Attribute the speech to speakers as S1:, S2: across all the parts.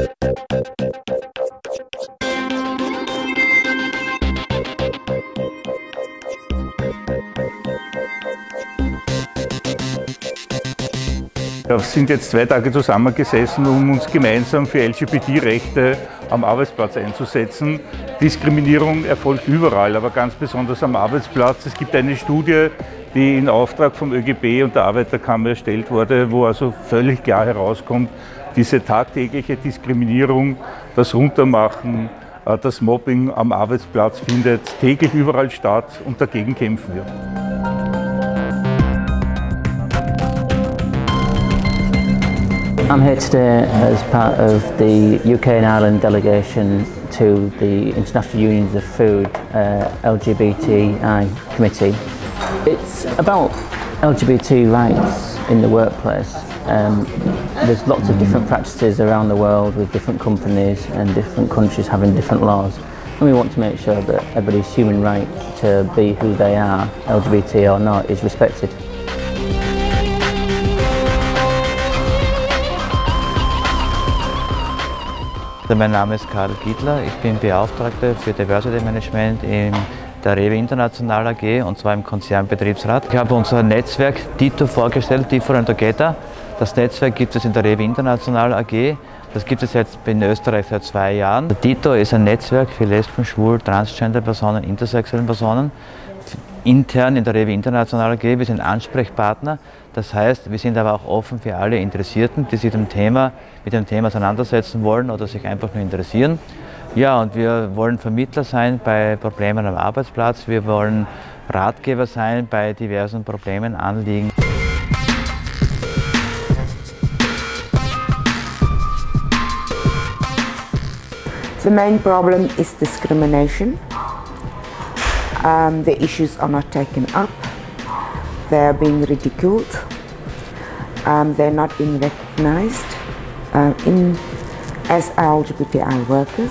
S1: Wir sind jetzt 2 Tage zusammengesessen, um uns gemeinsam für LGBT-Rechte am Arbeitsplatz einzusetzen. Diskriminierung erfolgt überall, aber ganz besonders am Arbeitsplatz. Es gibt eine Studie, die in Auftrag vom ÖGB und der Arbeiterkammer erstellt wurde, wo also völlig klar herauskommt, diese tagtägliche Diskriminierung, das Runtermachen, das Mobbing am Arbeitsplatz findet täglich überall statt und dagegen kämpfen wir.
S2: I'm here today as part of the UK and Ireland delegation to the International Unions of Food LGBTI Committee. It's about LGBT rights in the workplace. There's lots of different practices around the world with different companies and different countries having different laws. And we want to make sure that everybody's human right to be who they are, LGBT or not, is respected.
S3: Mein Name ist Karl Giedler, ich bin Beauftragter für Diversity Management in der Rewe International AG und zwar im Konzernbetriebsrat. Ich habe unser Netzwerk DITO vorgestellt, Different Together. Das Netzwerk gibt es in der Rewe International AG. Das gibt es jetzt in Österreich seit 2 Jahren. DITO ist ein Netzwerk für Lesben, Schwul, Transgender-Personen, intersexuellen Personen. Intern in der Rewe International AG, wir sind Ansprechpartner. Das heißt, wir sind aber auch offen für alle Interessierten, die sich mit dem Thema auseinandersetzen wollen oder sich einfach nur interessieren. Ja, und wir wollen Vermittler sein bei Problemen am Arbeitsplatz. Wir wollen Ratgeber sein bei diversen Problemen, Anliegen.
S4: The main problem is discrimination. The issues are not taken up. They are being ridiculed. They're not being recognized as LGBTI workers.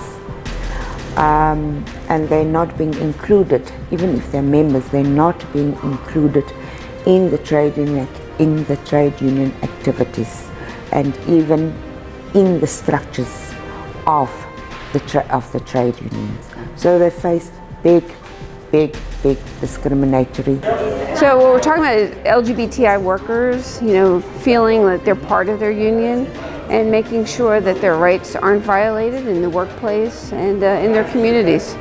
S4: And they're not being included, even if they're members, they're not being included in the trade union activities and even in the structures of the trade unions. So they face big discriminatory.
S5: So what we're talking about is LGBTI workers, feeling that they're part of their union and making sure that their rights aren't violated in the workplace and in their communities.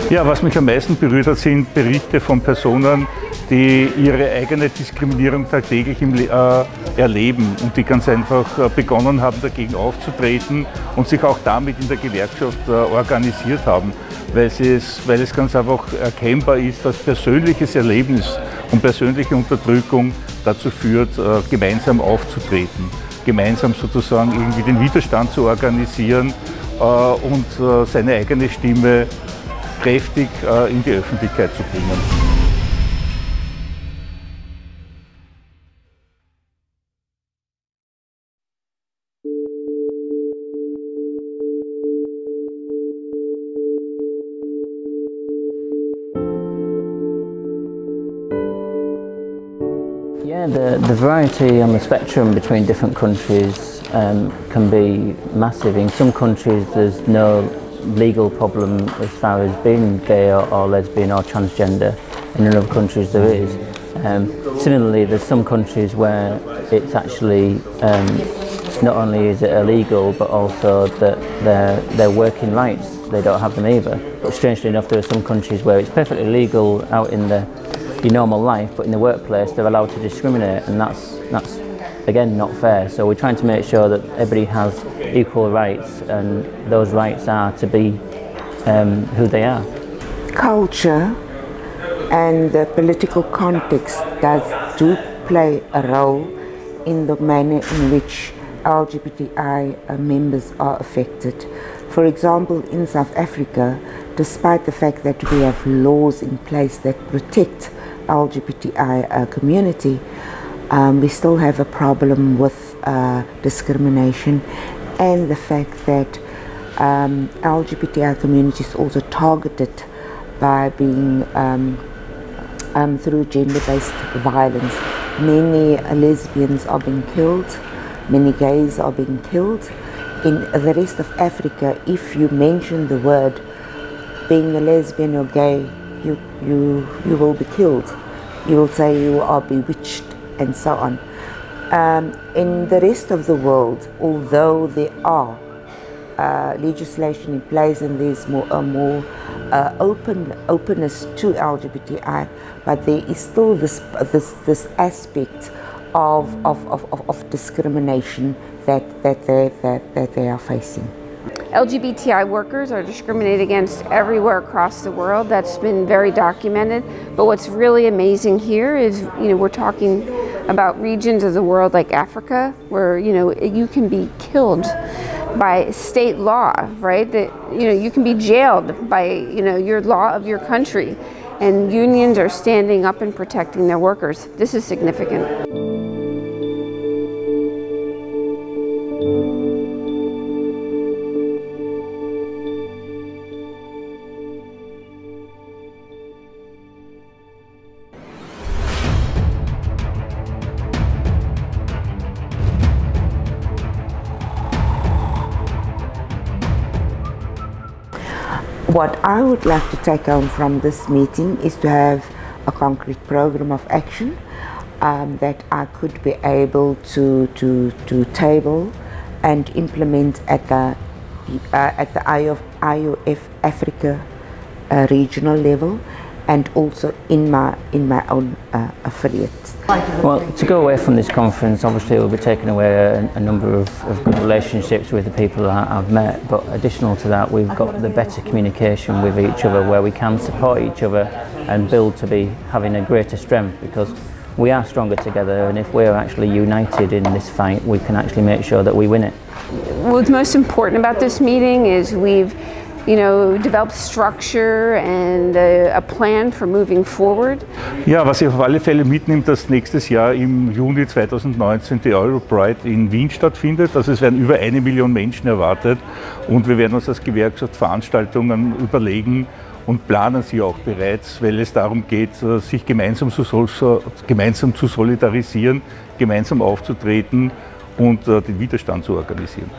S1: Ja, was mich am meisten berührt hat, sind Berichte von Personen, die ihre eigene Diskriminierung tagtäglich erleben und die ganz einfach begonnen haben, dagegen aufzutreten und sich auch damit in der Gewerkschaft organisiert haben, weil es ganz einfach erkennbar ist, dass persönliches Erlebnis und persönliche Unterdrückung dazu führt, gemeinsam aufzutreten, gemeinsam sozusagen irgendwie den Widerstand zu organisieren und seine eigene Stimme kräftig in die Öffentlichkeit zu bringen.
S2: Yeah, the variety on the spectrum between different countries can be massive. In some countries there's no legal problem as far as being gay or lesbian or transgender, and in other countries there is. Similarly, there's some countries where it's actually not only is it illegal, but also that their working rights, they don't have them either. But strangely enough, there are some countries where it's perfectly legal out in your normal life, but in the workplace they're allowed to discriminate, and that's again not fair. So we're trying to make sure that everybody has equal rights, and those rights are to be who they are.
S4: Culture and the political context do play a role in the manner in which LGBTI members are affected. For example, in South Africa, despite the fact that we have laws in place that protect LGBTI community, we still have a problem with discrimination and the fact that LGBTI community is also targeted by being through gender-based violence. Many lesbians are being killed, many gays are being killed. In the rest of Africa, if you mention the word being a lesbian or gay, you will be killed. You will say you are bewitched and so on. In the rest of the world, although there are legislation in place and there's more openness to LGBTI, but there is still this aspect of discrimination that they are facing.
S5: LGBTI workers are discriminated against everywhere across the world. That's been very documented. But what's really amazing here is, we're talking about regions of the world like Africa, where you can be killed by state law, right? That you can be jailed by your law of your country, and unions are standing up and protecting their workers. This is significant.
S4: What I would like to take home from this meeting is to have a concrete program of action that I could be able to table and implement at the IUF Africa regional level, and also in my own affiliates.
S2: Well, to go away from this conference, obviously we'll be taking away a number of good relationships with the people that I've met, but additional to that, we've got the better communication with each other, where we can support each other and build to be having a greater strength, because we are stronger together, and if we're actually united in this fight, we can actually make sure that we win it.
S5: What's most important about this meeting is we've developed structure and a plan for moving forward.
S1: Ja, was ich auf alle Fälle mitnimmt, dass nächstes Jahr im Juni 2019 die Europride in Wien stattfindet. Also es werden über 1 Million Menschen erwartet, und wir werden uns als Gewerkschaft Veranstaltungen überlegen und planen sie auch bereits, weil es darum geht, sich gemeinsam zu solidarisieren, gemeinsam aufzutreten und den Widerstand zu organisieren.